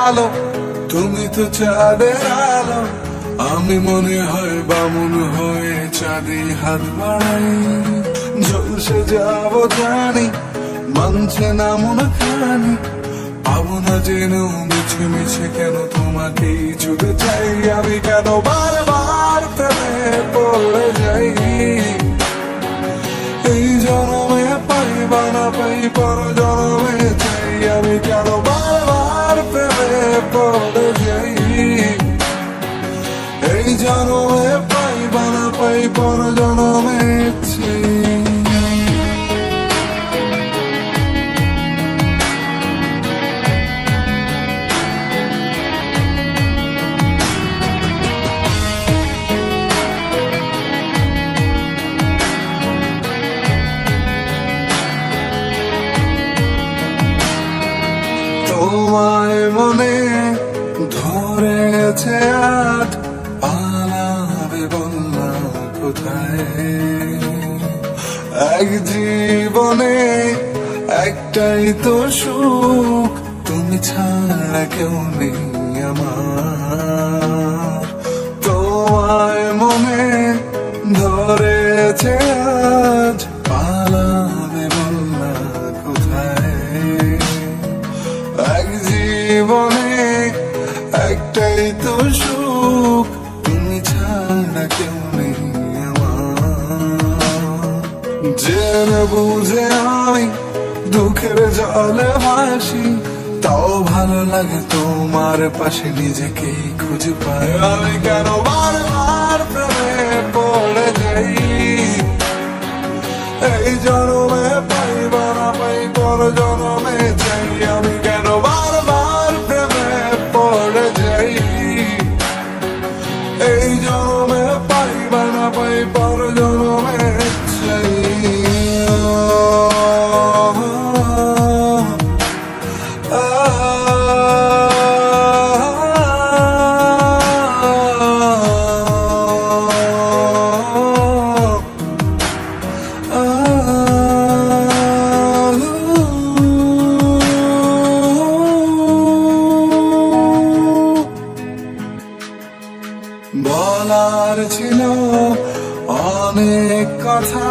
আলো, তুমি তো চাঁদের আলো। আমি মনে হয় বামুন হয়ে চাঁদে হাত বাড়াই, ঝলসে যাব জানি, মানছে না মন খানি। পাবো না যেন মিছে মিছে কেন তোমাকেই ছুটে চাই, আমি কেন বারবার প্রেমে পড়ে যাই। এই জনমে পাই বা না পাই পর জনমে চাই, আমি কেন বারবার প্রেমে পড়ে যাই। এই জনমে পাই বা না পাই পর জনমে চাই। তোমায় মনে ধরেছে আজ, পালাবে বললা কোথায়। এক জীবনে একটাই তো সুখ, তুমি ছাড়া কেউ নেই আমার। তোমায় মনে ধরেছে আজ, পালাবে বললা কোথায়। এক জীবনে একটাই তো সুখ, তুমি ছাড়া কেউ নেই আমার। জেনে বুঝে আমি দুঃখের জলে ভাসি, তাও ভালো লাগে তোমার পাশে নিজেকে খুঁজে পাই। আমি কেন বারবার প্রেমে পড়ে যাই, এই জনমে পাই বা না পাই পর জনমে চাই। আমি কেন বারবার প্রেমে পড়ে যাই, এই জনমে পাই বা না পাই পর জনমে চাই। বলার ছিল অনেক কথা,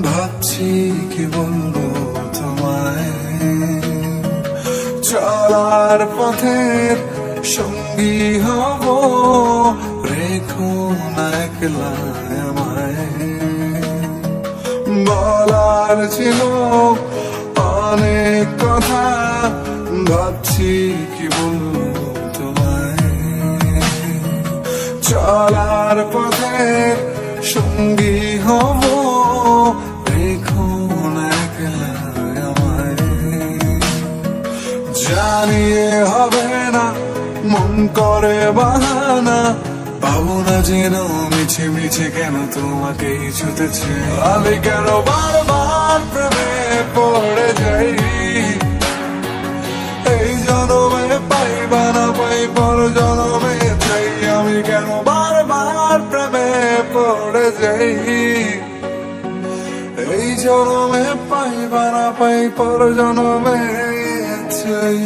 ভাবছি কি বলবো তোমায়। চলার পথের সঙ্গী হব, রেখো না একলা আমায়। বলার ছিল অনেক কথা, ভাবছি কি বলবো তোমায়। চলার পথে সঙ্গী হব, রেখো না একলা আমায়। জানিয়ে হবে না মন করে বাহানা, পাবো না যেন মিছে মিছে কেন তোমাকেই ছুটেছে। আমি কেন বারবার প্রেমে পড়ে যাই, এই জনমে পাই বা না পাই পর জনমে চাই। আমি কেন বারবার প্রেমে পড়ে যাই, এই জনমে পাই বা না পাই পর জনমে চাই।